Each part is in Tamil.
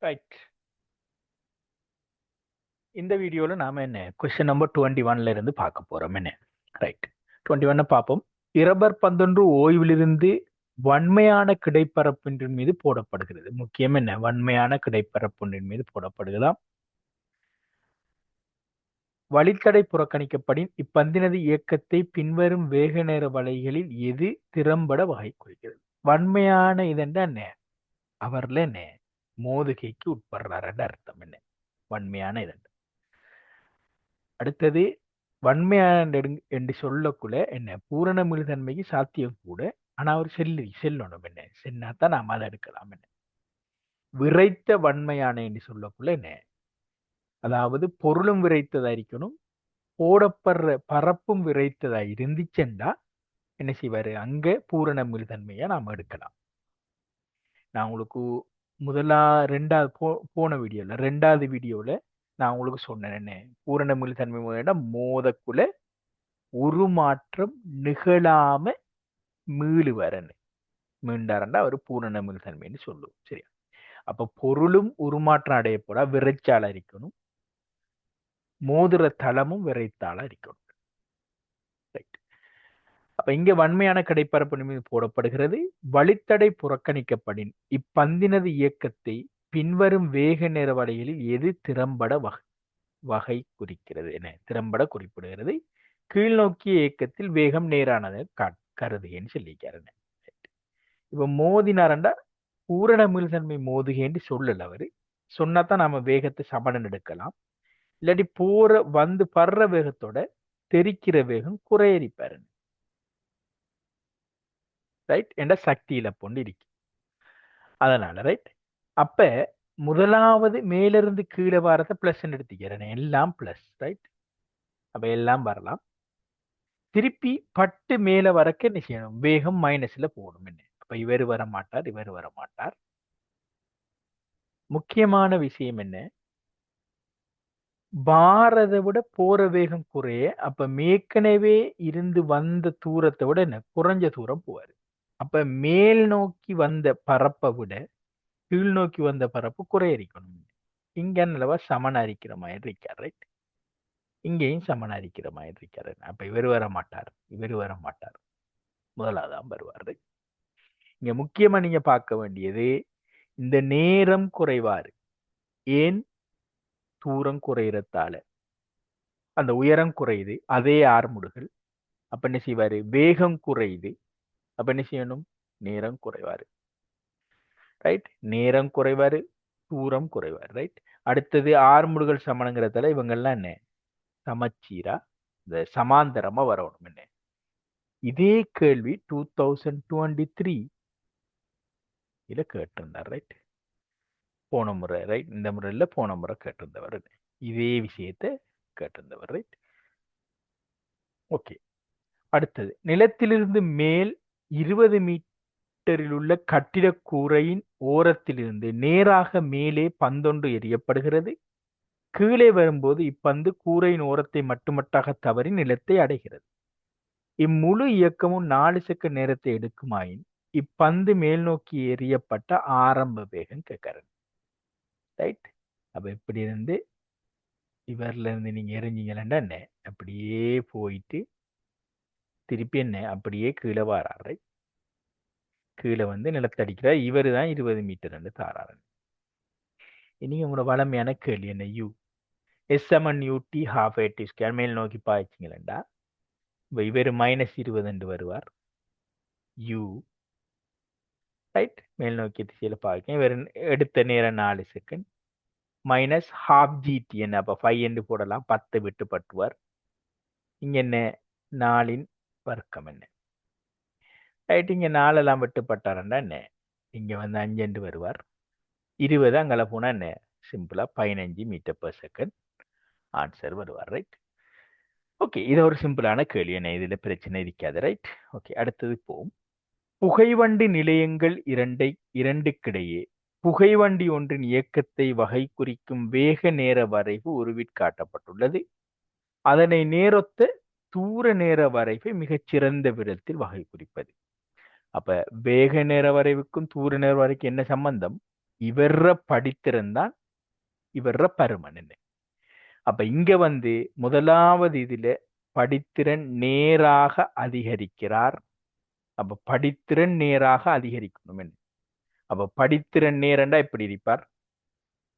ரைட். இந்த வீடியோல நாம என்ன கொஸ்டின் நம்பர் 21ல இருந்து பார்க்க போறோம் என்ன. ரைட். 21 பார்ப்போம். இரப்பர் பந்தொன்று ஓய்விலிருந்து வன்மையான கிடைப்பரப்பின் மீது போடப்படுகிறது. முக்கியம் என்ன, வன்மையான கிடைப்பரப்பின் மீது போடப்படுகிறதாம். வழித்தடை புறக்கணிக்கப்படின் இப்பந்தினது இயக்கத்தை பின்வரும் வேக நேர வலைகளில் எது திறம்பட வகை குறிக்கிறது. வன்மையான இதென்ன என்ன, அவர்ல என்ன மோதுகைக்கு உட்படுறாரு அர்த்தம் என்ன, வன்மையான இதென்ன. அடுத்தது வன்மையான என்று சொல்லக்குள்ள என்ன பூரண மிகுதன்மைக்கு சாத்தியம் கூட. ஆனா அவர் செல்லணும் என்ன, சென்னாதான் நாம் அதை எடுக்கலாம் என்ன. விரைத்த வன்மையான என்று சொல்லக்குள்ள என்ன, அதாவது பொருளும் விரைத்ததா இருக்கணும், போடப்படுற பரப்பும் விரைத்ததா இருந்துச்சுண்டா என்ன செய்வாரு, அங்க பூரண மிகுதன்மையை நாம் எடுக்கலாம். நான் உங்களுக்கு ரெண்டாவது போன வீடியோல ரெண்டாவது வீடியோல நான் உங்களுக்கு சொன்னேன் என்ன, பூரண மிகுதன்மை மோதக்குள்ள உருமாற்றம் நிகழாம மீளுவரன் மீண்டாரண்டா அவர் பூரண மிகுதன்மைன்னு சொல்லுவோம். சரியா? அப்ப பொருளும் உருமாற்றம் அடையப்போடா விரைச்சால இருக்கணும், மோதிர தளமும் விரைத்தால இருக்கணும். அப்ப இங்க வன்மையான கிடைப்பரப்பு மீது போடப்படுகிறது. வழித்தடை புறக்கணிக்கப்படின் இப்பந்தினது இயக்கத்தை பின்வரும் வேக நேர வலைகளில் எது திறம்பட வகை குறிக்கிறது என திறம்பட குறிப்பிடுகிறது. கீழ்நோக்கிய இயக்கத்தில் வேகம் நேரானது கருதுகன்னு சொல்லிக்கிறாரு. இப்ப மோதினாரண்டா பூரண மீள்தன்மை மோதுகேன்னு சொல்லல அவரு. சொன்னாதான் நாம வேகத்தை சமணம் எடுக்கலாம். இல்லாட்டி படுற வேகத்தோட தெரிக்கிற வேகம் குறையரிப்பாரு. ரைட். என்ற சக்தியில பொண்டு இருக்கு. அதனால ரைட். அப்ப முதலாவது மேலிருந்து கீழே வாரத்தை பிளஸ் எடுத்துக்கிறேன், எல்லாம் பிளஸ். ரைட். அப்ப எல்லாம் வரலாம். திருப்பி பட்டு மேல வரக்க என்ன செய்யணும், வேகம் மைனஸ்ல போடும் என்ன. அப்ப இவர் வர மாட்டார், இவர் வர மாட்டார். முக்கியமான விஷயம் என்ன, பாரதை விட போற வேகம் குறைய, அப்ப மேற்கனவே இருந்து வந்த தூரத்தை விட என்ன குறைஞ்ச தூரம் போவாரு. அப்ப மேல் நோக்கி வந்த பரப்பை விட கீழ் நோக்கி வந்த பரப்பு குறையரிக்கணும். இங்க நிலவா சமன அரிக்கிற மாதிரி இருக்கார். ரைட். இங்கேயும் சமன அரிக்கிற மாதிரி இருக்காரு. அப்ப இவர் வர மாட்டார், இவர் வர மாட்டார், முதலாதான் வருவார். இங்க முக்கியமா நீங்க பார்க்க வேண்டியது இந்த நேரம் குறைவாரு. ஏன், தூரம் குறையறதால அந்த உயரம் குறையுது, அதே ஆர்முடுகள். அப்ப என்ன செய்வாரு, வேகம் குறையுது, அப்ப என்ன செய்யணும், நேரம் குறைவாரு. ரைட். நேரம் குறைவாரு, தூரம் குறைவாரு. ரைட். அடுத்தது ஆர்முடுகள் சமணங்கிறதால இவங்கெல்லாம் என்ன சமச்சீரா இந்த சமாந்தரமா வரணும் என்ன. இதே கேள்வி 2023 இல கேட்டிருந்தார். ரைட். போன முறை. ரைட். இந்த முறையில் போன முறை கேட்டிருந்தவர் இதே விஷயத்தை கேட்டிருந்தவர். ரைட். ஓகே. அடுத்தது நிலத்திலிருந்து மேல் 20 மீட்டரில் உள்ள கட்டிட கூரையின் ஓரத்திலிருந்து நேராக மேலே பந்தொன்று எறியப்படுகிறது. கீழே வரும்போது இப்பந்து கூரையின் ஓரத்தை மட்டுமட்டாக தவறி நிலத்தை அடைகிறது. இம்முழு இயக்கமும் 4 செகண்ட் நேரத்தை எடுக்குமாயின் இப்பந்து மேல் நோக்கி எறியப்பட்ட ஆரம்ப வேகம் கேட்கறது. ரைட். அப்ப இப்படி இருந்து இவர்ல இருந்து நீங்க எறிஞ்சிங்கன்னா என்ன அப்படியே போயிட்டு திருப்பி என்ன அப்படியே கீழே வராரு. கீழே வந்து நிலத்தடிக்கிறார். இவரு தான் 20 மீட்டர் தாராரு. இனி உங்களோட வளமையான கேள்வி என்ன, யூ எஸ்எம்என் யூடி ஹாஃப் ஏடி ஸ்கொயர் மேல் நோக்கி பாய்ச்சிங்களா, இவர் -20 வருவார். You right. மேல் நோக்கி திசையில பாய்க்க இவர் எடுத்த நேரம் 4 செகண்ட் மைனஸ் ஹாஃப் ஜிடி என்ன, அப்ப 5 என்று போடலாம், 10 விட்டு பட்டுவார். இங்க என்ன 4 வர்க்கம் என்ன. ரைட். இங்க 4 எல்லாம் விட்டு பட்டாரண்டா என்ன, இங்க வந்து 5 என்று வருவார். 20 அங்கே போனா என்ன சிம்பிளா 15 மீட்டர் பெர் செகண்ட் ஆன்சர் வருவார். ரைட். ஓகே. இது ஒரு சிம்பிளான கேள்வி என்ன, இதுல பிரச்சனை இருக்காது. ரைட். ஓகே. அடுத்தது போகும். புகைவண்டி நிலையங்கள் இரண்டுக்கிடையே புகைவண்டி ஒன்றின் இயக்கத்தை வகை குறிக்கும் வேக நேர வரைவு உருவிற்காட்டப்பட்டுள்ளது. அதனை நேரொத்த தூர நேர வரைவை மிகச்சிறந்த விதத்தில் வகை குறிப்பது. அப்ப வேக நேர வரைவுக்கும் தூர நேர வரைக்கும் என்ன சம்பந்தம், இவர படித்திறன் இவர பருமன் என்ன. அப்ப இங்க முதலாவது இதுல படித்திறன் நேராக அதிகரிக்கிறார். அப்ப படித்திறன் நேராக அதிகரிக்கணும் என்ன. அப்ப படித்திறன் நேரண்டா எப்படி இருப்பார்,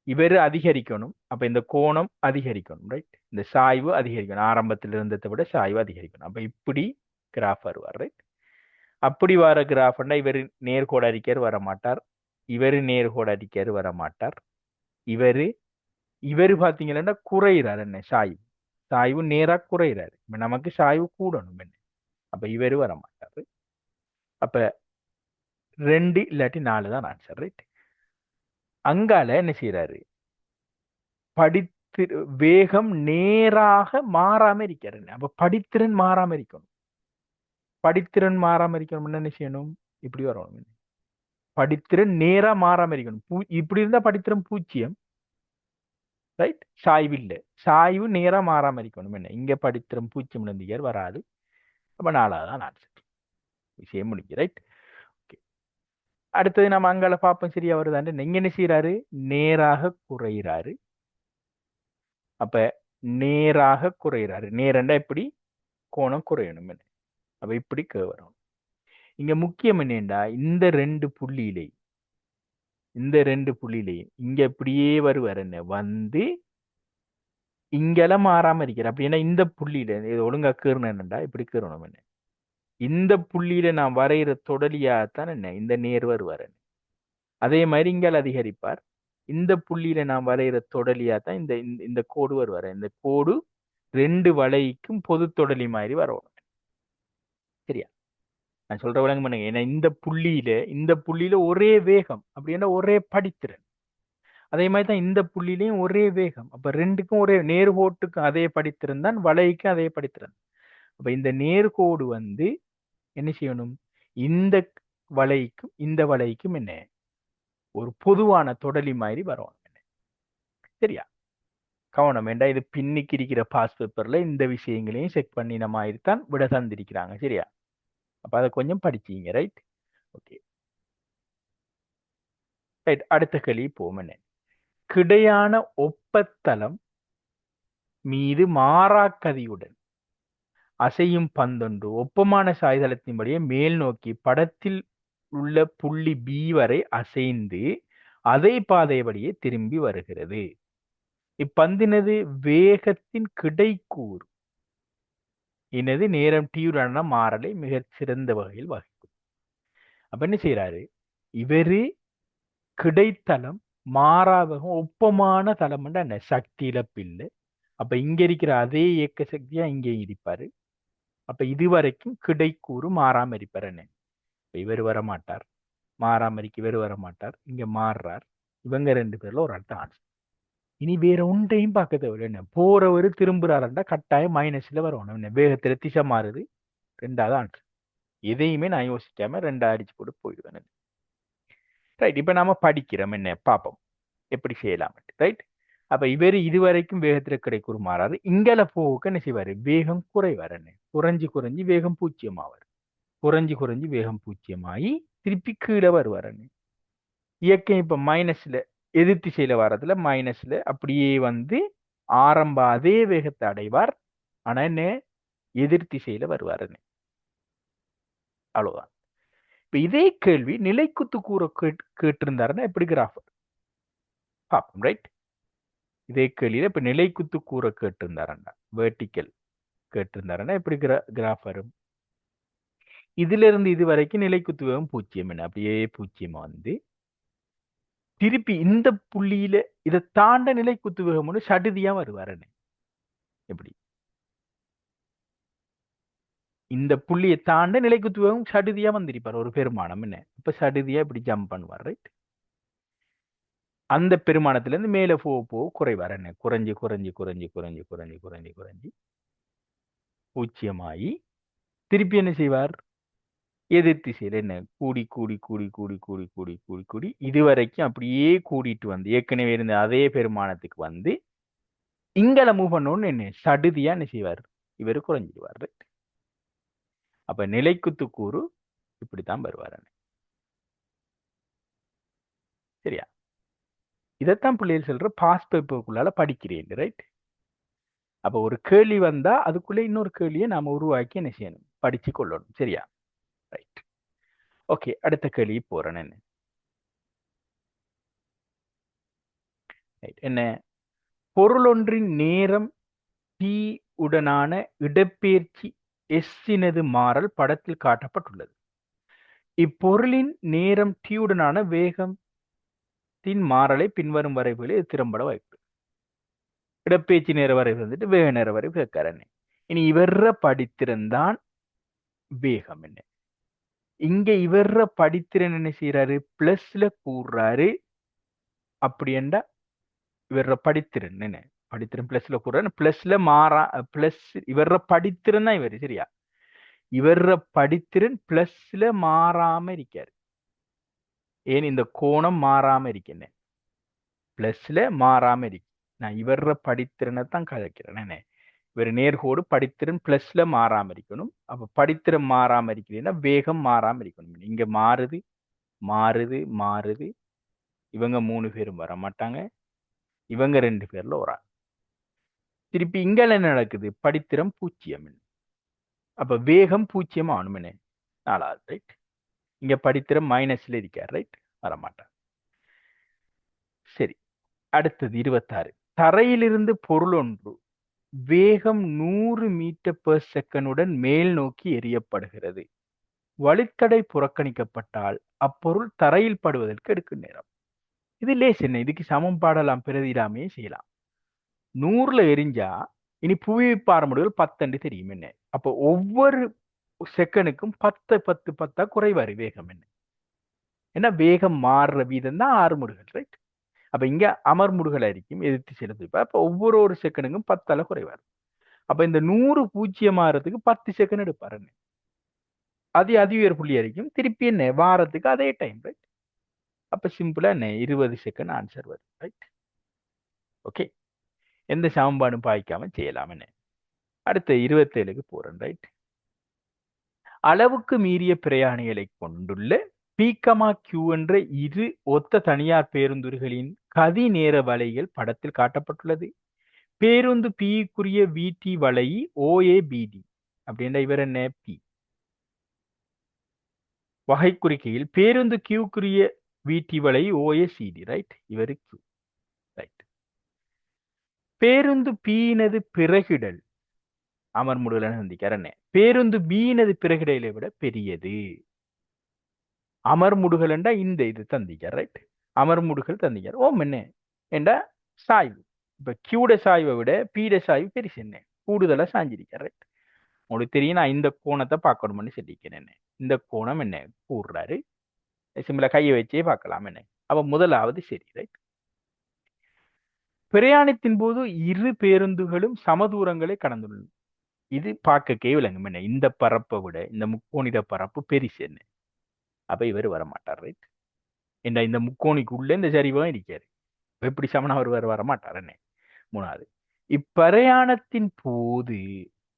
இவர் அதிகரிக்கணும். அப்ப இந்த கோணம் அதிகரிக்கணும், ரைட். இந்த சாய்வு அதிகரிக்கணும், ஆரம்பத்தில் இருந்ததை விட சாய்வு அதிகரிக்கணும். அப்ப இப்படி கிராஃப் வருவார், ரைட். அப்படி வர கிராஃப்னா இவர் நேர்கோடு அடிக்கார் வர மாட்டார், இவர் நேர்கோடு அடிக்கார் வர மாட்டார். இவரு இவரு பாத்தீங்கன்னா குறையிறார் என்ன, சாய்வு சாய்வு நேரா குறையிறாரு. இப்ப நமக்கு சாய்வு கூடணும் என்ன. அப்ப இவரு வர மாட்டாரு. அப்ப 2 இல்லாட்டி 4 தான் ஆன்சர், ரைட். அங்கால என்ன செய்யறாரு, படித்து வேகம் நேராக மாறாம இருக்கிறாரு. அப்ப படித்திறன் மாறாம இருக்கணும். படித்திறன் மாறாம இருக்கணும்னு என்ன செய்யணும், இப்படி வரணும். படித்திறன் நேரா மாறாம இருக்கணும். இப்படி இருந்தா படித்திறன் 0, ரைட். சாய்வு இல்ல, சாய்வு நேரா மாறாம இருக்கணும் என்ன. இங்க படித்திறன் 0 இருந்தீங்க வராது. அப்ப 4 தான் ஆன்சர். விஷயம் முடிஞ்சு, ரைட். அடுத்தது நம்ம அங்கால பார்ப்போம், சரியா வருதான்னு. இங்க என்ன செய்யறாரு, நேராக குறைகிறாரு. அப்ப நேராக குறைகிறாரு, நேரண்டா எப்படி கோணம் குறையணும் என்ன. அப்ப இப்படி வரும். இங்க முக்கியம் என்னண்டா இந்த ரெண்டு புள்ளியிலே இங்க இப்படியே வருவார் என்ன, இங்கெல்லாம் மாறாம இருக்கிற. அப்படின்னா இந்த புள்ளியில இது ஒழுங்கா கீறணும்டா இப்படி கீறணும் என்ன. இந்த புள்ளியில நான் வரைகிற தொடலியாத்தான் என்ன இந்த நேர் வருவார். அதே மாதிரி இங்கால அதிகரிப்பார். இந்த புள்ளியில நான் வரைகிற தொடலியாத்தான் இந்த இந்த கோடு வருவார். இந்த கோடு 2 வளைக்கும் பொது தொடலி மாதிரி வரணும், சரியா. நான் சொல்ற விளங்க பண்ணுங்க. ஏன்னா இந்த புள்ளியில ஒரே வேகம், அப்படின்னா ஒரே படித்திறன். அதே மாதிரி தான் இந்த புள்ளியிலையும் ஒரே வேகம். அப்ப ரெண்டுக்கும் ஒரே நேர்கோட்டுக்கும் அதே படித்திறன் தான், வளைக்கும் அதே படித்திறன். அப்ப இந்த நேர்கோடு என்ன செய்யணும், இந்த வளைக்கும் இந்த வளைக்கும் என்ன ஒரு பொதுவான தொடலி மாதிரி வரும், சரியா. கவனம் வேண்டாம், இது பின்னிக்கு இருக்கிற பாஸ் பேப்பர்ல இந்த விஷயங்களையும் செக் பண்ணின மாதிரி தான் விட தந்திருக்கிறாங்க, சரியா. அப்ப அதை கொஞ்சம் படிச்சீங்க, ரைட். Okay, right. அடுத்த கேள்வி போவோம். என்ன, கிடையான ஒப்பத்தளம் மீது மாறாக்கதியுடன் அசையும் பந்தொன்று ஒப்பமான சாய்தளத்தின்படியே மேல் நோக்கி படத்தில் உள்ள புள்ளி பி வரை அசைந்து அதே பாதைபடியே திரும்பி வருகிறது. இப்பந்தினது வேகத்தின் கிடைக்கூறு இனது நேரம் டியூரான மாறலை மிக சிறந்த வகையில் வகிக்கும். அப்ப என்ன செய்யறாரு, இவரு கிடைத்தளம் மாறாவகம் ஒப்பமான தளம் என்ன சக்தி இழப்பில்லை. அப்ப இங்க இருக்கிற அதே இயக்க சக்தியா இங்கே இருப்பாரு. அப்ப இதுவரைக்கும் கிடைக்கூறு மாறாம இருப்பார் என்ன. இவர் வரமாட்டார், மாறாமரிக்கு இவர் வரமாட்டார், இங்க மாறுறார். இவங்க 2 பேர்ல ஒரு ஆள் ஆன்சர். இனி வேற ஒன்றையும் பார்க்க தேவையில்லை. என்ன, போறவர் திரும்புறாருண்டா கட்டாயம் மைனஸ்ல வரணும் என்ன, வேகத்துல திசை மாறுது, 2வது ஆன்சர். எதையுமே நான் யோசிக்காம 2 அடிச்சு போட்டு போயிடுவேன், ரைட். இப்ப நாம படிக்கிறோம் என்ன பார்ப்போம் எப்படி செய்யலாம், ரைட். அப்ப இவர் இதுவரைக்கும் வேகத்துல கிடைக்கூறு மாறாரு. இங்கல போக என்ன செய்வாரு, வேகம் குறைவார் என்ன, குறைஞ்சு குறைஞ்சு வேகம் 0 ஆவார். குறைஞ்சு குறைஞ்சு வேகம் 0 ஆகி திருப்பி கீழே வருவார். இயக்கம் இப்ப மைனஸ்ல எதிர் திசையில வர்றதுல மைனஸ்ல அப்படியே ஆரம்ப அதே வேகத்தை அடைவார். ஆனா என்ன, எதிர் திசையில வருவார். அவ்வளவுதான். இப்ப இதே கேள்வி நிலைக்குத்து கூற கேட்டிருந்தாருன்னா எப்படி கிராஃப் பார்ப்போம், ரைட். இதே கேள்வியில இப்ப நிலைக்குத்து கூற கேட்டிருந்தாருன்னா வேர்டிக்கல் கேட்டிருந்தாருன்னா எப்படி கிராஃப் வரும். இதுல இருந்து இது வரைக்கும் நிலைக்குத்து வேகம் 0 என்ன, அப்படியே 0 திருப்பி இந்த புள்ளியில இதை தாண்ட நிலைக்குத்து வேகம் சடுதியா வருவார். எப்படி இந்த புள்ளியை தாண்ட நிலைக்குத்து வேகம் சடுதியா வந்திருப்பார் ஒரு பெருமானம் என்ன. இப்ப சடுதியா இப்படி ஜம்ப் பண்ணுவார், ரைட். அந்த பெருமானத்துல இருந்து மேல போக குறைவார் என்ன, குறைஞ்சு குறைஞ்சு குறைஞ்சு குறைஞ்சு குறைஞ்சு குறைஞ்சு குறைஞ்சு 0 திருப்பி என்ன செய்வார், எதிர் திசையில என்ன கூடி கூடி கூடி கூடி கூடி கூடி கூடி கூடி இதுவரைக்கும் அப்படியே கூடிட்டு ஏற்கனவே இருந்த அதே பெருமானத்துக்கு இங்கல மூவ் பண்ணணும்னு என்ன சடுதியா என்ன செய்வார், இவர் குறைஞ்சிடுவார். அப்ப நிலைக்குத்து கூறு இப்படித்தான் வருவார், சரியா. இதைத்தான் பிள்ளைகள் சொல்ற பாஸ் பேப்பருக்குள்ளால படிக்கிறேன், ரைட்? அப்ப ஒரு கேள்வி வந்தா அதுக்குள்ள இன்னொரு கேள்வியை நாம உருவாக்கி என்ன செய்யணும், படிச்சு கொள்ளணும். சரியா? ரைட். ஓகே, அடுத்த கேள்வி போறேன். என்ன ரைட், என்ன பொருளொன்றின் நேரம் டி உடனான இடப்பெயர்ச்சி எஸ்ஸினது மாறல் படத்தில் காட்டப்பட்டுள்ளது. இப்பொருளின் நேரம் டி உடனான வேகத்தின் மாறலை பின்வரும் வரைவுகளில் இது திறம்பட வாய்ப்பு. இடப்பெயர்ச்சி நேர வரைவு வந்துட்டு வேக நேர வரைவு கேட்கறேன். இனி இவர்ற படித்திருந்தான் வேகம் என்ன. இங்க இவர்ற படித்திறன் என்ன செய்யறாரு, பிளஸ்ல கூறுறாரு. அப்படி என்றா இவர்ற படித்திறன் என்ன, படித்திறன் பிளஸ்ல கூறுறாரு. பிளஸ்ல மாறா, பிளஸ் இவர்ற படித்திறன் தான் இவர். சரியா? இவர்ற படித்திறன் பிளஸ்ல மாறாம இருக்காரு. ஏன் இந்த கோணம் மாறாம இருக்கேன், பிளஸ்ல மாறாம இருக்கு. நான் இவர்ற படித்திறனை தான் கதைக்கிறேன். என்ன, இவர் நேர்கோடு படித்திறன் பிளஸ்ல மாறாம இருக்கணும். அப்ப படித்திறன் மாறாம இருக்கிறீங்கன்னா வேகம் மாறாம இருக்கணும். இங்க மாறுது மாறுது மாறுது. இவங்க 3 பேரும் வர மாட்டாங்க, இவங்க 2 பேர்ல ஒரு ஆள். திருப்பி இங்க என்ன நடக்குது, படித்திறம் 0. அப்ப வேகம் 0 ஆகணும். என்ன, 4வது. ரைட். இங்க படித்திறம் மைனஸ்ல இருக்கார். ரைட், வரமாட்டார். சரி, அடுத்தது 26. தரையிலிருந்து பொருள் ஒன்று வேகம் 100 மீட்டர் பெர் செகண்டுடன் மேல் நோக்கி எறியப்படுகிறது. வழித்தடை புறக்கணிக்கப்பட்டால் அப்பொருள் தரையில் படுவதற்கு எடுக்கும் நேரம். இது லேஸ். என்ன, இதுக்கு சமம் பாடலாம், பிரதியிடாமையே செய்யலாம். 100ல எரிஞ்சா இனி புவியீர்ப்பு முடிவுகள் 10 தெரியும். என்ன, அப்போ ஒவ்வொரு செகண்டுக்கும் 10 10 10 குறைவாரு வேகம். என்ன, ஏன்னா வேகம் மாறுற வீதம் தான் ஆறுமுடுகள். ரைட். அப்ப இங்க அமர்முடுகள் இருக்கும் எதிர்த்து செலுத்து. அப்ப ஒவ்வொரு செகண்டுக்கும் 10 குறைவாரு. அப்ப இந்த 100 0 ஆறதுக்கு 10 செகண்ட் எடுப்பாரு. அது உயர் புள்ளி இருக்கும். திருப்பி என்ன வாரத்துக்கு அதே டைம். ரைட். அப்ப சிம்பிளா என்ன 20 செகண்ட் ஆன்சர் வரும். ரைட். ஓகே, எந்த சமன்பாடும் பாய்க்காம செய்யலாம். என்ன, அடுத்த 27க்கு போறேன். ரைட். அளவுக்கு மீறிய பிரயாணிகளை கொண்டுள்ள பீக்கமா கியூ என்ற இரு ஒத்த தனியார் பேருந்துகளின் கதி நேர வலைகள் படத்தில் காட்டப்பட்டுள்ளது. பேருந்து பிக்குரிய விடி வலை ஓஏபிடி அப்படின்ற இவர் என்ன பி வகை குறிக்கையில் பேருந்து கியூக்குரிய விடி வலை ஓஏசிடி. ரைட், இவரு கியூ. ரைட். பேருந்து பீனது பிறகிடல் அமர்முடுதல் சந்திக்கார். என்ன, பேருந்து பீனது பிறகிடலை விட பெரியது. அமர்முடுகள் என்றா இந்த இது தந்திக்கார். ரைட், அமர்முடுகள் தந்திக்கார். ஓம் என்ன என்ற சாய்வு. இப்ப கியூட சாய்வை விட பீட சாய்வு பெருசு. என்ன, கூடுதலா சாஞ்சிருக்கார். ரைட். உங்களுக்கு தெரியும், நான் இந்த கோணத்தை பார்க்கணும்னு சொல்லிக்கிறேன். என்ன, இந்த கோணம் என்ன கூடுறாரு, சிம்பிளா கையை வச்சே பார்க்கலாம். என்ன, அப்ப முதலாவது சரி. ரைட். பிரயாணத்தின் போது இரு பேருந்துகளும் சமதூரங்களை கடந்துள்ளன. இது பார்க்க விளங்கும். என்ன, இந்த பரப்பை விட இந்த முக்கோணிட பரப்பு பெருசு. என்ன, அப்ப இவர் வரமாட்டார். ரைட். இந்த முக்கோணிக்குள்ள இந்த சரிவம் இருக்காரு. எப்படி சமனா ஒருவர் வரமாட்டார். என்ன, மூணாவது, இப்பிரயாணத்தின் போது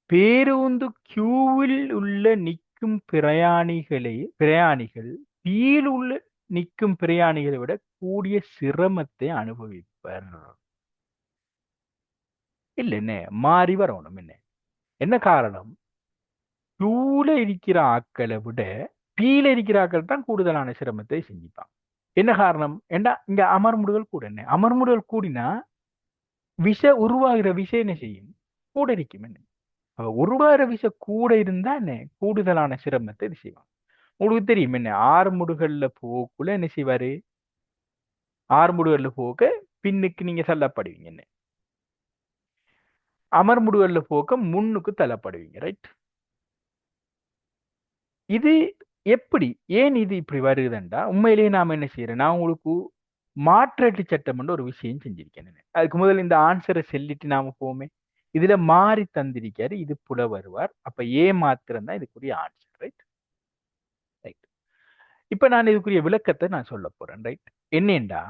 பேருந்து கியூவில் உள்ள நிற்கும் பிரயாணிகள் பியில் உள்ள நிற்கும் பிரயாணிகளை விட கூடிய சிரமத்தை அனுபவிப்பர். இல்ல என்ன, மாறி வரணும். என்ன, என்ன காரணம், கியூல இருக்கிற ஆட்களை விட பீல இருக்கிற ஆட்கள் தான் கூடுதலான சிரமத்தை செஞ்சுப்பான். என்ன காரணம், ஏண்டா இங்க அமர்முடுதல் கூட. என்ன, அமர்முடுதல் கூடினா உருவாகிற விஷயம் என்ன செய்யும், கூட இருக்கும். என்ன, உருவாகிற விஷயம் கூட இருந்தா என்ன கூடுதலான சிரமத்தை இது செய்வான். உங்களுக்கு தெரியும். என்ன, ஆறுமுடுகள்ல போக்குள்ள என்ன செய்வாரு, ஆறுமுடுகள்ல போக்க பின்னுக்கு நீங்க தள்ளப்படுவீங்க. என்ன, அமர்முடுகள்ல போக்க முன்னுக்கு தள்ளப்படுவீங்க. ரைட். இது எப்படி, ஏன் இது இப்படி வருதுண்டா, உண்மையிலேயே நாம என்ன செய்யறோம், நான் உங்களுக்கு மாற்றீட்டு சட்டம் ஒரு விஷயம் செஞ்சிருக்கேன். அதுக்கு முதல்ல இந்த ஆன்சரை சொல்லிட்டு நாம போமே. இதுல மாறி தந்திருக்காரு, இது புல வருவார். அப்ப ஏ மாத்திரம் தான் இதுக்குரிய ஆன்சர். ரைட். ரைட். இப்ப நான் இதுக்குரிய விளக்கத்தை நான் சொல்ல போறேன். ரைட். என்னண்டா,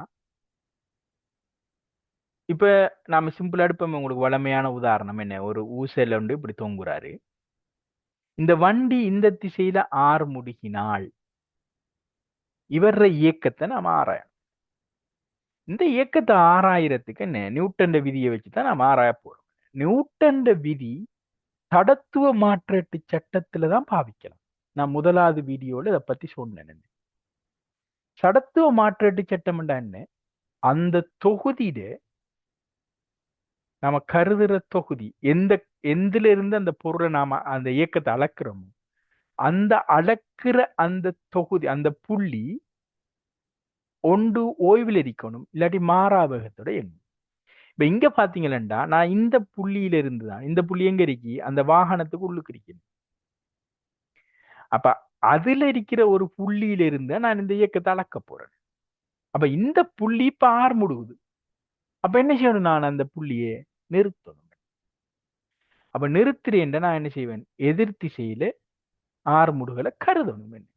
இப்ப நாம சிம்பிளா எடுப்போம். உங்களுக்கு வளமையான உதாரணம் என்ன, ஒரு ஊசல் உண்டு இப்படி தொங்குறாரு. இந்த வண்டி இந்த திசையில ஆறு முடுகினால் இவர இயக்கத்தை நாம ஆராயணும். இந்த இயக்கத்தை ஆராயறதுக்கு என்ன நியூட்டன் விதியை வச்சுதான் நாம் ஆராய போறோம். நியூட்டன் விதி தடத்துவ மாற்றீட்டு சட்டத்துல தான் பாவிக்கலாம். நான் முதலாவது வீடியோல இதை பத்தி சொன்னேன். சடத்துவ மாற்றீட்டு சட்டம் என்ன? அந்த தொகுதியில நாம கருதுற தொகுதி எந்தில இருந்து அந்த பொருளை நாம அந்த இயக்கத்தை அளக்குறோமோ அந்த அளக்குற அந்த தொகுதி அந்த புள்ளி ஒன்று ஓய்வில் இருக்கணும், இல்லாட்டி மாறாவேகத்தோட எண்ணும். இப்ப இங்க பாத்தீங்களா, நான் இந்த புள்ளியில இருந்து தான், இந்த புள்ளி எங்க இருக்கி அந்த வாகனத்துக்கு உள்ளுக்கு இருக்கணும். அப்ப அதுல இருக்கிற ஒரு புள்ளியில இருந்து நான் இந்த இயக்கத்தை அளக்க போறேன். அப்ப இந்த புள்ளி இப்ப ஆர் முடுகுது. அப்ப என்ன செய்யணும், நான் அந்த புள்ளியை நிறுத்தணும். அப்ப நிறுத்துறேன் நான் என்ன செய்வேன், எதிர் திசையில ஆறு முடுகளை கருதணும். என்ன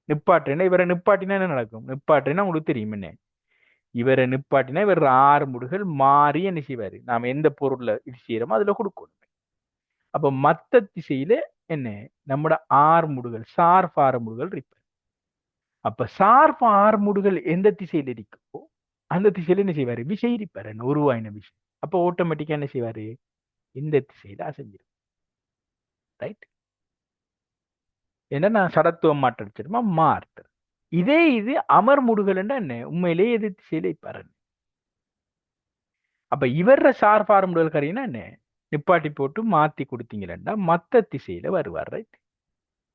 நிப்பாட்டுறேன்னா இவரை நிப்பாட்டினா என்ன நடக்கும், நிப்பாட்டுறேன்னா உங்களுக்கு தெரியும் என்ன, இவரை நிப்பாட்டினா இவர் ஆறு முடுகள் மாறி என்ன செய்வாரு, நாம எந்த பொருள்ல இது செய்யறோமோ அதுல கொடுக்கணும். அப்ப மத்த திசையில என்ன நம்மட ஆறு முடுகள் சார்பு ஆறு முடுகள் இருப்பார். அப்ப சார்பு ஆறு முடுகள் எந்த திசையில இருக்கோ அந்த திசையில என்ன செய்வாரு, விசை இருப்பாரு, என்ன உருவாயின விசை. அப்ப ஆட்டோமேட்டிக்கா என்ன செய்வாரு, இந்த திசையில அசைஞ்சிடும். ரைட். ஏன்னா நான் சடத்துவம் மாற்றடிச்சிருமா மாறுறேன். இதே இது அமர் முடுகள் என்ன உண்மையிலேயே எதிர் திசையில இருப்பாரு. அப்ப இவர சார்பார் முடுகள் கரையினா என்ன நிப்பாட்டி போட்டு மாத்தி கொடுத்தீங்கன்னா மத்த திசையில வருவார். ரைட்.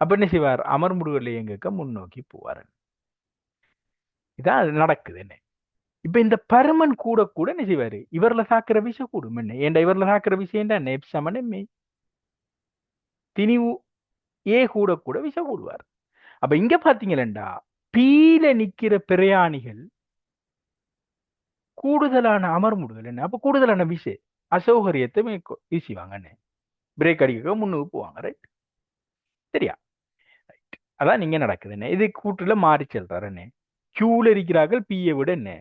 அப்ப என்ன செய்வார், அமர் முடுகள் எங்க முன்னோக்கி போவார். இதான் அது நடக்குது. என்ன இப்ப இந்த பருமன் கூட கூட என்ன செய்வாரு, இவர்ல சாக்கிற விஷயம் கூடும். என்ன ஏண்டா இவர்ல சாக்கிற விஷயம் என்ன எப்சமன் எம்ஏ திணிவு ஏ கூட கூட விஷம் கூடுவார். அப்ப இங்க பாத்தீங்களா, பீல நிக்கிற பிரயாணிகள் கூடுதலான அமர்முடுகள் என்ன, அப்ப கூடுதலான விசை அசௌகரியத்தை வீசுவாங்க. என்ன பிரேக் அடிக்க முன்னுக்கு போவாங்க. ரைட். சரியா? ரைட். அதான் நீங்க நடக்குது. என்ன இது கூட்டுல மாறி செல்றாரு. என்ன கியூல இருக்கிறார்கள் பியை விட என்ன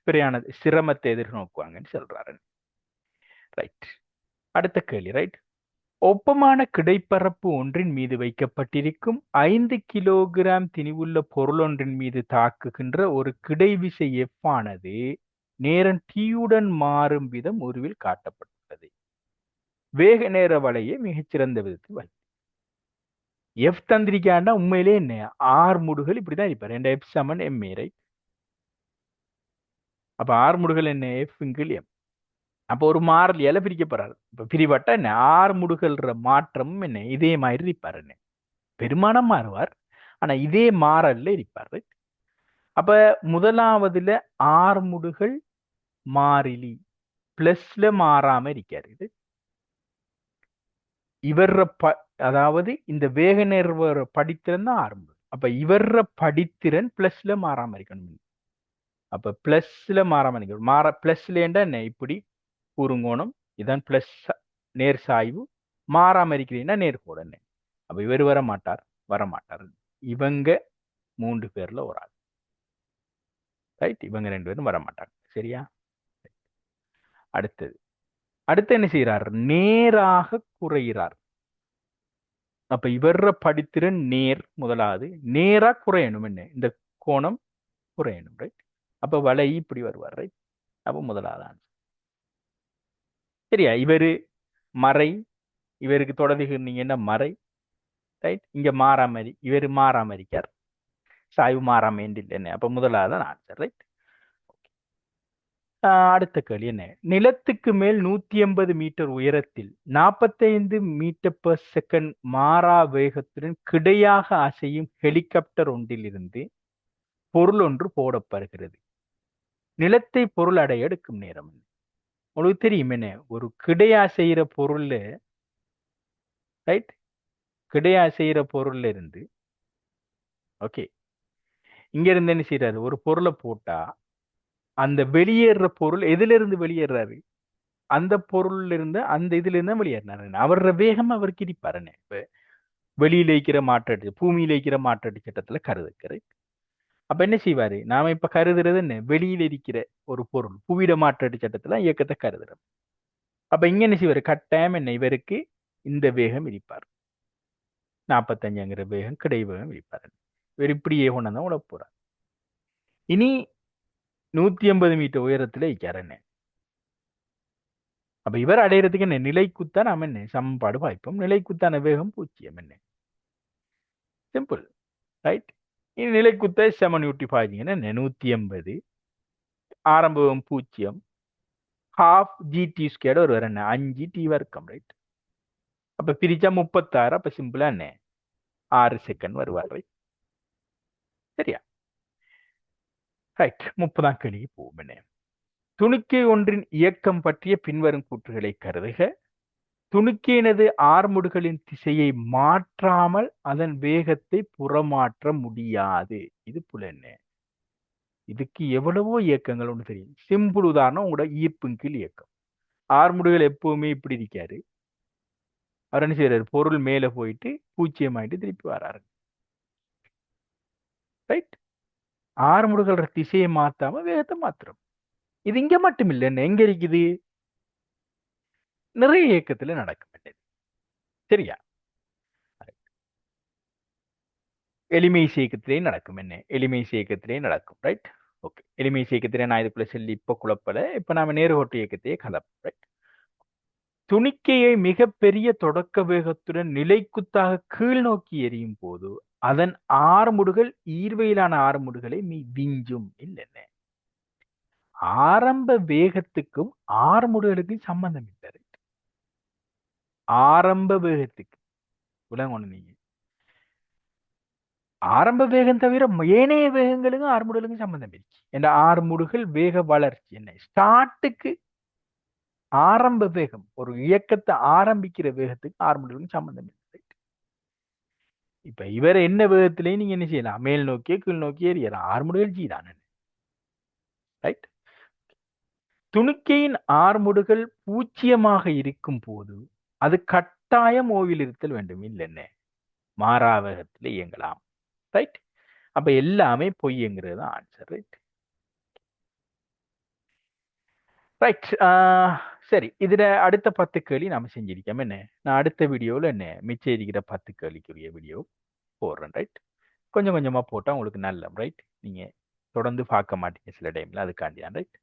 பிரயாண சிரமத்தை எதிர்நோக்குவாங்கன்னு சொல்றாரு. ரைட். அடுத்த கேள்வி. ரைட். ஒப்பமான கிடைப்பரப்பு ஒன்றின் மீது வைக்கப்பட்டிருக்கும் 5 கிலோகிராம் திணிவுள்ள பொருள் ஒன்றின் மீது தாக்குகின்ற ஒரு கிடைவிசை எஃப் ஆனது நேரம் டீயுடன் மாறும் விதம் உருவில் காட்டப்பட்டுள்ளது. வேக நேர வலையை மிகச்சிறந்த விதத்தில் வை. எஃப் தந்திரிக்காண்டா உண்மையிலே என்ன ஆறு முடுகள் இப்படிதான் இருப்பார். எஃப் சமன் எம் ஏ. ரைட். அப்ப ஆறு முடுகள் என்ன எஃப் எம். அப்ப ஒரு மாறலியால பிரிக்கப்படுறாரு. இப்ப பிரிவட்ட என்ன ஆறு முடுகள்ற மாற்றமும் என்ன இதே மாதிரி இருப்பார். என்ன பெருமானம் மாறுவார், ஆனா இதே மாறல்ல இருப்பார். அப்ப முதலாவதுல ஆறு முடுகள் மாறிலி பிளஸ்ல மாறாம இருக்காரு. இது இவர்ற அதாவது இந்த வேக நேர்வர படித்திறன் தான் ஆறு முடுகள். அப்ப இவர்ற படித்திறன் பிளஸ்ல மாறாம இருக்கணும். அப்ப பிளஸ்ல மாறாம இருக்கணும். பிளஸ்ல என்ன இப்படி கூறுங்கோணம், இதான் பிளஸ் நேர் சாய்வு, மாறாம இருக்கிறீங்கன்னா நேர்கோடு. என்ன அப்ப இவர் வர மாட்டார், வரமாட்டார். இவங்க 3 பேர்ல ஒரு ஆள். ரைட். இவங்க 2 பேரும் வரமாட்டாங்க. சரியா? அடுத்தது அடுத்து என்ன செய்யறார், நேராக குறைகிறார். அப்ப இவர படித்திறன் நேர் முதலாவது நேரா குறையணும். என்ன இந்த கோணம் குறையணும். ரைட். அப்ப வலை இப்படி வருவார். ரைட். அப்ப முதலாவது ஆன்சர். சரியா? இவரு மறை, இவருக்கு தொடர்ந்துங்கன்னா மறை. ரைட். இங்க மாறாமரி, இவர் மாறாமரிக்கார், சாய்வு மாறாம என்ன. அப்ப முதலாவது ஆன்சர். ரைட். அடுத்த கேள்வி என்ன, நிலத்துக்கு மேல் 180 மீட்டர் உயரத்தில் 45 மீட்டர் per செகண்ட் மாறா வேகத்துடன் கிடையாக அசையும் ஹெலிகாப்டர் ஒன்றிலிருந்து பொருள் ஒன்று போடப்படுகிறது. நிலத்தை பொருள் அடைய எடுக்கும் நேரம். உங்களுக்கு தெரியும் என்ன, ஒரு கிடையா செய்யற பொருள்ல, ரைட், கிடையா செய்யற பொருள்ல இருந்து, ஓகே, இங்க இருந்து என்ன செய்யறாரு, ஒரு பொருளை போட்டா அந்த வெளியேற பொருள் எதுல இருந்து வெளியேறாரு, அந்த பொருள்ல இருந்து அந்த இதுல இருந்தா வெளியேறினாரு. அவரோட வேகம் அவருக்கு இருப்பாரு. இப்ப வெளியில இருக்கிற மாற்றடி பூமியில இருக்கிற மாற்றடி சட்டத்துல கருதுக்கிறது. அப்ப என்ன செய்வாரு, நாம இப்ப கருதுறது என்ன, வெளியில இருக்கிற ஒரு பொருள் புவியிட மாற்றடி சட்டத்துல இயக்கத்தை கருதுறோம். அப்ப இங்க என்ன செய்வாரு, கட்டாயம் என்ன இவருக்கு இந்த வேகம் இருப்பார், 45ங்கிற வேகம் கிடை வேகம் இருப்பாரு. இவர் இப்படியே கொண்டு தான் உழ போறார். இனி 150 மீட்டர் உயரத்துல இருக்காரு என்ன. அப்ப இவர் அடையிறதுக்கு என்ன நிலைக்குத்தா நாம என்ன சமன்பாடு பாய்ப்போம். நிலைக்குத்தான வேகம் 0 என்ன. சிம்பிள். ரைட். இனி நிலைக்குத்த சமன் பாய்ச்சிங்கன்னா என்ன 180 ஆரம்ப வேகம் 0 ஹாஃப் ஜிடி ஸ்கொயர் ஒரு வர என்ன 5 டி வர்க்கம். ரைட். அப்ப பிரிச்சா 36. அப்ப சிம்பிளா என்ன 6 செகண்ட் வருவார். ரைட். சரியா? ரைட். 30ஆம் கேள்விக்கு போவோம் என்ன. துணிக்கை ஒன்றின் இயக்கம் பற்றிய பின்வரும் கூற்றுகளை கருதுக. துணிக்கையினது ஆர்முடுகளின் திசையை மாற்றாமல் அதன் வேகத்தை புறமாற்ற முடியாது. இது புலன்னு. இதுக்கு எவ்வளவோ இயக்கங்கள் ஒன்று தெரியும். சிம்பிள் உதாரணம் உங்களோட ஈர்ப்பின் கீழ் இயக்கம். ஆர்முடுகள் எப்பவுமே இப்படி இருக்காரு. அவர் என்ன செய்யறாரு, பொருள் மேல போயிட்டு பூச்சியமாயிட்டு திருப்பி வராரு. ரைட். ஆர்முடுகள் திசையை மாத்தாம வேகத்தை மாத்திரம். இது இங்க மட்டும் இல்லை, எங்க இருக்குது, நிறைய இயக்கத்துல நடக்கும். சரியா? எளிமை இயக்கத்திலே நடக்கும். என்ன எளிமை இயக்கத்திலே நடக்கும். ரைட். ஓகே. எளிமை இயக்கத்திலே நான் இதுக்குள்ள சொல்லி இப்ப குழப்பல. இப்ப நாம நேர்கோட்டு இயக்கத்தையே கலப்போம். ரைட். துணிக்கையை மிகப்பெரிய தொடக்க வேகத்துடன் நிலைக்குத்தாக கீழ் நோக்கி எரியும் போது அதன் ஆறுமுடுகள் ஈர்வையிலான ஆறுமுடுகளை விஞ்சும். இல்லைன்ன. ஆரம்ப வேகத்துக்கும் ஆறுமுடுகளுக்கும் சம்பந்தம் இல்லை. ஆரம்ப வேகத்துக்கு உலகம் நீங்க ஆரம்ப வேகம் தவிர ஏனைய வேகங்களுக்கும் ஆறுமுடுகளுக்கும் சம்பந்தம் இருக்கு. என்ற ஆறுமுடுகள் வேக வளர்ச்சி என்ன ஸ்டார்ட்டுக்கு ஆரம்ப வேகம், ஒரு இயக்கத்தை ஆரம்பிக்கிற வேகத்துக்கு ஆறுமுடுகளுக்கும் சம்பந்தம் இல்லை. இப்ப இவர் என்ன வேகத்திலேயே நீங்க என்ன செய்யலாம், மேல் நோக்கிய கீழ் நோக்கி எறியலாம். ஆறுமுடுகள் ஜி தானே. ரைட். துணிக்கையின் ஆறுமுடுகள் பூச்சியமாக இருக்கும் போது அது கட்டாயம் ஓவில் இருத்தல் வேண்டும். இல்லைன்ன மாறாவேகத்தில் இயங்கலாம். ரைட். அப்ப எல்லாமே பொய்ங்கிறது தான் ஆன்சர். ரைட். ரைட். சரி, இதுல அடுத்த 10 கேள்வி நாம செஞ்சிருக்கோம். என்ன நான் அடுத்த வீடியோவில் என்ன மிச்சம் இருக்கிற 10 கேள்விக்குரிய வீடியோ போடுறேன். ரைட். கொஞ்சம் கொஞ்சமா போட்டா உங்களுக்கு நல்ல. ரைட். நீங்க தொடர்ந்து பார்க்க மாட்டீங்க சில டைம்ல, அதுக்காண்டிதான். ரைட்.